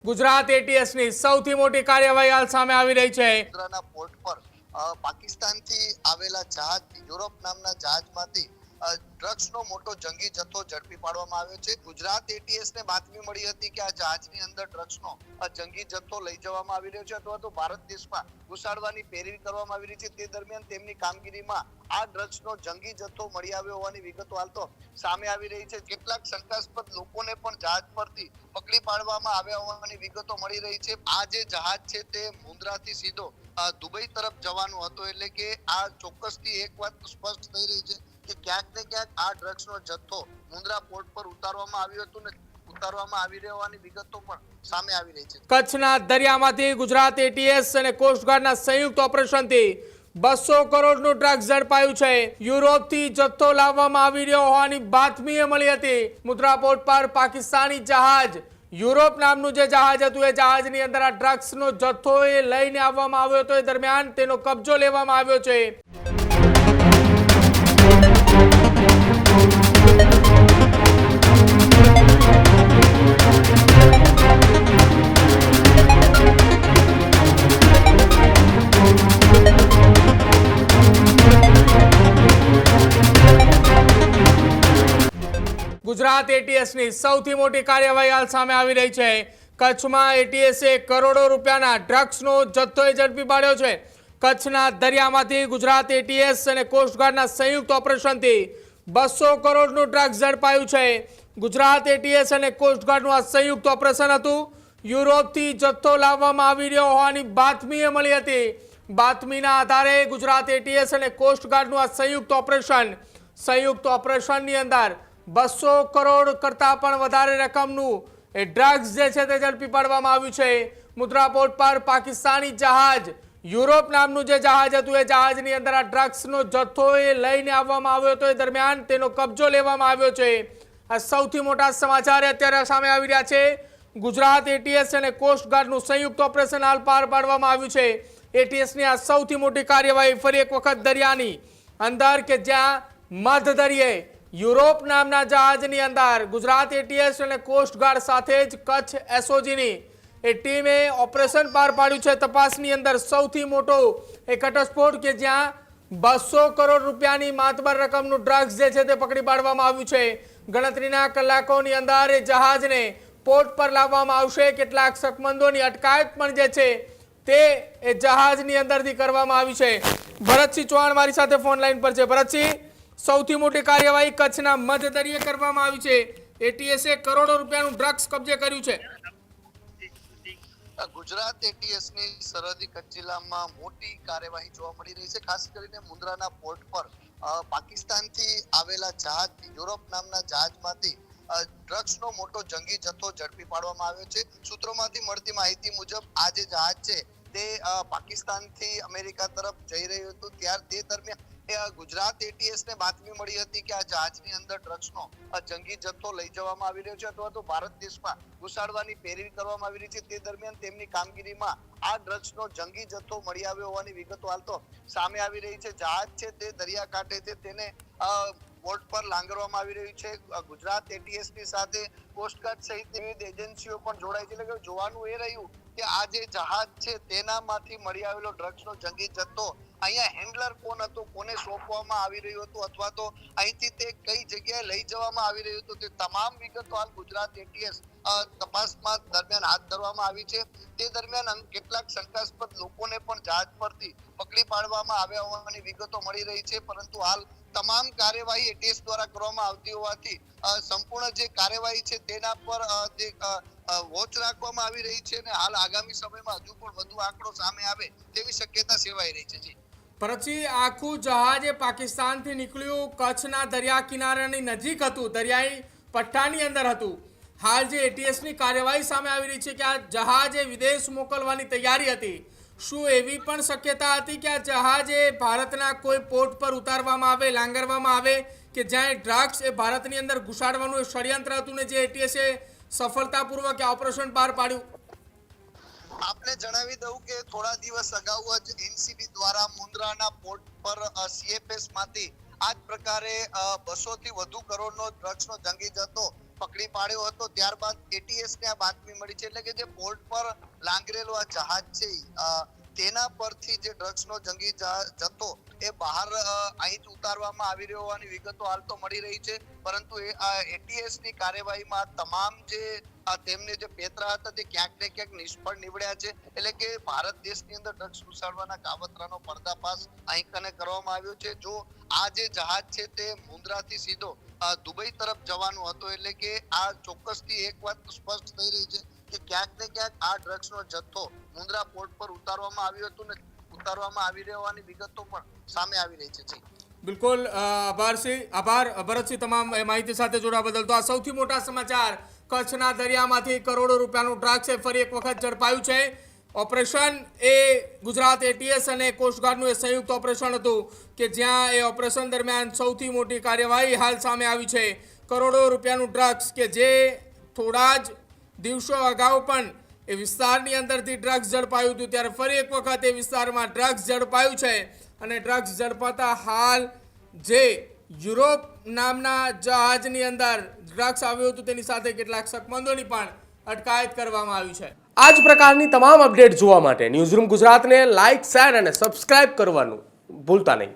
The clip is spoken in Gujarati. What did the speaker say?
ગુજરાત એટીએસની સૌથી મોટી કાર્યવાહી હાલ સામે આવી રહી છે। મુન્દ્રાના પોર્ટ પર પાકિસ્તાનથી આવેલા જહાજ યુરોપ નામના જહાજમાંથી ડ્રગ્સનો મોટો જંગી જથ્થો ઝડપી પાડવામાં આવ્યો છે। ગુજરાત એટીએસને બાતમી મળી હતી કે આ જહાજની અંદર ડ્રગ્સનો જંગી જથ્થો લઈ જવામાં આવી રહ્યો છે અથવા તો ભારત દેશમાં ઘુસાડવાની પેરવી કરવામાં આવી રહી છે। તે દરમિયાન તેમની કામગીરીમાં આ ડ્રગ્સનો જંગી જથ્થો મળી આવ્યો હોવાની વિગતો હાલ તો સામે આવી રહી છે। કેટલાક શંકાસ્પદ લોકોને પણ જહાજ પરથી પકડી પાડવામાં આવ્યા હોવાની વિગતો મળી રહી છે। આ જે જહાજ છે તે મુન્દ્રાથી સીધો દુબઈ તરફ જવાનું હતું, એટલે કે આ ચોક્કસથી એક વાત સ્પષ્ટ થઈ રહી છે કે ક્યાંક ને ક્યાંક આ ડ્રગ્સનો જથ્થો મુન્દ્રા પોર્ટ પર ઉતારવામાં આવ્યો હતો ને ઉતારવામાં આવી રહ્યો હોવાની વિગતો પણ સામે આવી રહી છે। કચ્છના દરિયામાંથી ગુજરાત એટીએસ અને કોસ્ટગાર્ડના સંયુક્ત ઓપરેશનથી 200 કરોડનું ડ્રગ્સ ઝડપાયું છે। યુરોપથી જથ્થો લાવવામાં આવી રહ્યો હોવાની બાતમી મળી હતી। મુન્દ્રા પોર્ટ પર પાકિસ્તાની જહાજ યુરોપ નામનું જે જહાજ હતું એ જહાજની અંદર આ ડ્રગ્સનો જથ્થો લઈને આવવામાં આવ્યો હતો। એ દરમિયાન તેનો કબજો લેવામાં આવ્યો છે। ગુજરાત એટીએસની સૌથી મોટી કાર્યવાહી હાલ સામે આવી રહી છે। કચ્છમાં એટીએસે કરોડો રૂપિયાના ડ્રગ્સનો જથ્થો ઝડપી પાડ્યો છે। કચ્છના દરિયામાંથી ગુજરાત એટીએસ અને કોસ્ટગાર્ડના સંયુક્ત ઓપરેશનથી 200 કરોડનું ડ્રગ્સ ઝડપાયું છે। ગુજરાત એટીએસ અને કોસ્ટગાર્ડનું આ સંયુક્ત ઓપરેશન હતું। યુરોપથી જથ્થો લાવવામાં આવી રહ્યો હોવાની બાતમી મળી હતી। બાતમીના આધારે ગુજરાત એટીએસ અને કોસ્ટગાર્ડનું આ સંયુક્ત ઓપરેશનની અંદર 200 કરોડ કરતા પણ વધારે રકમનું એ ડ્રગ્સ જે છે તે ઝડપી પાડવામાં આવ્યું છે। મુન્દ્રા પોર્ટ પર પાકિસ્તાની જહાજ યુરોપ નામનું જે જહાજ હતું એ જહાજની અંદર આ ડ્રગ્સનો જથ્થો લઈને આવવામાં આવ્યો હતો। એ દરમિયાન તેનો કબજો લેવામાં આવ્યો છે। આ સૌથી મોટા સમાચાર અત્યારે સામે આવી રહ્યા છે। ગુજરાત એટીએસ અને કોસ્ટગાર્ડનું સંયુક્ત ઓપરેશન હાલ પાર પાડવામાં આવ્યું છે। એટીએસની આ સૌથી મોટી કાર્યવાહી ફરી એક વખત દરિયાની અંદર કે જ્યાં મધ્ય દરિયે યુરોપ નામના જહાજની અંદર ગુજરાત એટીએસ અને કોસ્ટગાર્ડ સાથે જ કચ્છ એસઓજીની એ ટીમે ઓપરેશન પાર પાડ્યું છે। તપાસની અંદર સૌથી મોટો એ ઘટસ્ફોટ કે જ્યાં 200 કરોડ રૂપિયાની માતબર રકમનું ડ્રગ્સ જે છે તે પકડી પાડવામાં આવ્યું છે। ગણતરીના કલાકોની અંદર એ જહાજને પોર્ટ પર લાવવામાં આવશે। કેટલાક શકમંદોની અટકાયત પણ જે છે તે એ જહાજની અંદરથી કરવામાં આવી છે। ભરતસિંહ ચૌહાણ મારી સાથે ફોન લાઈન પર છે। ભરતસિંહ, સૌથી મોટી કાર્યવાહી કચ્છના મધ્ય દરિયે કરવામાં આવી છે। એટીએસે કરોડો રૂપિયાનું ડ્રગ્સ કબજે કર્યું છે। ગુજરાત એટીએસની સરહદી કચ્છ જિલ્લામાં મોટી કાર્યવાહી જોવા મળી રહી છે। ખાસ કરીને મુન્દ્રાના પોર્ટ પર પાકિસ્તાનથી આવેલા જહાજ યુરોપ નામના જહાજમાંથી ડ્રગ્સનો મોટો જંગી જથ્થો ઝડપી પાડવામાં આવ્યો છે। સૂત્રોમાંથી મળતી માહિતી મુજબ આ જે જહાજ છે તે પાકિસ્તાનથી અમેરિકા તરફ જઈ રહ્યું હતું। તે દરમિયાન ગુજરાત એટીએસને બાતમી મળી હતી કે આ જહાજની અંદર ડ્રગ્સનો જંગી જથ્થો લઈ જવામાં આવી રહ્યો છે અથવા તો ભારત દેશમાં ઘુસાડવાની પેરવી કરવામાં આવી રહી છે। તે દરમિયાન તેમની કામગીરીમાં આ ડ્રગ્સનો જંગી જથ્થો મળી આવ્યો હોવાની વિગતો હાલ તો સામે આવી રહી છે। જહાજ છે તે દરિયાકાંઠે છે, તેને પોર્ટ પર લાંગરવામાં આવી રહ્યું છે। ગુજરાત એટીએસની સાથે કોસ્ટગાર્ડ સહિત વિવિધ એજન્સીઓ પણ જોડાઈ છે। એટલે કે જોવાનું એ રહ્યું કે આ જે જહાજ છે તેનામાંથી મળી આવેલો ડ્રગ્સનો જંગી જથ્થો અહીંયા હેન્ડલર કોણ હતું, કોને સોંપવામાં આવી રહ્યું હતું અથવા તો અહીંથી તે કઈ જગ્યાએ લઈ જવામાં આવી રહ્યું હતું, તે તમામ વિગતો હાલ ગુજરાત એટીએસ તપાસમાં દરમિયાન હાથ ધરવામાં આવી છે। તે દરમિયાન કેટલાક શંકાસ્પદ લોકોને પણ જહાજ પરથી પકડી પાડવામાં આવ્યા હોવાની વિગતો મળી રહી છે। પરંતુ હાલ તમામ કાર્યવાહી એટીએસ દ્વારા કરવામાં આવતી હોવાથી સંપૂર્ણ જે કાર્યવાહી છે તેના પર જે વોચ રાખવામાં આવી રહી છે અને હાલ આગામી સમયમાં હજુ પણ વધુ આંકડો સામે આવે તેવી શક્યતા સેવાઈ રહી છે। પછી આખું જહાજ પાકિસ્તાનથી નીકળ્યું, કચ્છના દરિયા કિનારાની નજીક હતું, દરિયાઈ પટ્ટાની અંદર હતું। હાલ જે એટીએસની કાર્યવાહી સામે આવી રહી છે કે આ જહાજ વિદેશ મોકલવાની તૈયારી હતી। શું એવી પણ શક્યતા હતી કે આ જહાજ ભારતના કોઈ પોર્ટ પર ઉતારવામાં આવે, લાંગરવામાં આવે કે જ્યાં ડ્રગ્સ ભારતની અંદર ઘુસાડવાનું ષડયંત્ર હતું ને જે એટીએસે સફળતાપૂર્વક ઓપરેશન પાર પાડ્યું? આપને જણાવી દઉં કે થોડા દિવસ અગાઉ જ એનસીબી દ્વારા મુન્દ્રાના પોર્ટ પર સીએફએસ માંથી આ જ પ્રકારે 200 થી વધુ કરોડનો ડ્રગ્સનો જંગી જથ્થો પકડી પાડ્યો હતો. ત્યારબાદ એટીએસ ને આ બાતમી મળી છે, એટલે કે જે પોર્ટ પર લાંગરેલું આ જહાજ છે તેના પરથી જે ડ્રગ્સનો જંગી જથ્થો એ બહાર અહીં ઉતારવામાં આવી રહ્યો હોવાની વિગતો હાલ તો મળી રહી છે. પરંતુ એ એટીએસ ની કાર્યવાહીમાં તમામ જે તેમને જે પેતરા હતા તે ક્યાંક ને ક્યાંક નિષ્ફળ નીવડ્યા છે. એટલે કે ભારત દેશની અંદર ડ્રગ્સ ઘુસાડવાના કાવતરાનો પર્દાફાશ અહીં કને કરવામાં આવ્યો છે. જો આ જે જહાજ છે તે મુન્દ્રાથી સીધો દુબઈ તરફ જવાનું હતું, એટલે કે આ ચોક્કસથી એક વાત સ્પષ્ટ થઈ રહી છે કે ક્યાંક ને ક્યાંક આ ડ્રગ્સનો જથ્થો મુન્દ્રા પોર્ટ પર ઉતારવામાં આવ્યો હતો ને ઉતારવામાં આવી રહેવાની વિગતો પણ સામે આવી રહી છે. બિલકુલ આભાર ભરતસિંહ તમામ માહિતી સાથે જોડવા બદલ. તો આ સૌથી મોટા સમાચાર, કચ્છના દરિયામાંથી કરોડો રૂપિયાનું ડ્રગ્સ ફરી એક વખત ઝડપાયું છે. ઓપરેશન એ ગુજરાત એટીએસ અને કોસ્ટગાર્ડનું એ સંયુક્ત ઓપરેશન હતું કે જ્યાં એ ઓપરેશન દરમિયાન સૌથી મોટી કાર્યવાહી હાલ સામે આવી છે. કરોડો રૂપિયાનું ડ્રગ્સ કે જે થોડા જ દિવસો અગાઉ પણ એ વિસ્તારની અંદરથી ડ્રગ્સ ઝડપાયું હતું, ત્યારે ફરી એક વખત એ વિસ્તારમાં ડ્રગ્સ ઝડપાયું છે. અને ડ્રગ્સ ઝડપાતા હાલ જે યુરોપ નામના જહાજની અંદર ડ્રગ્સ આવ્યું હતું તેની સાથે કેટલાક શકમંદોની પણ અટકાયત કરવામાં આવી છે. આ જ પ્રકારની તમામ અપડેટ જોવા માટે ન્યૂઝરૂમ ગુજરાતને લાઇક, શેર અને સબસ્ક્રાઇબ કરવાનું ભૂલતા નહીં.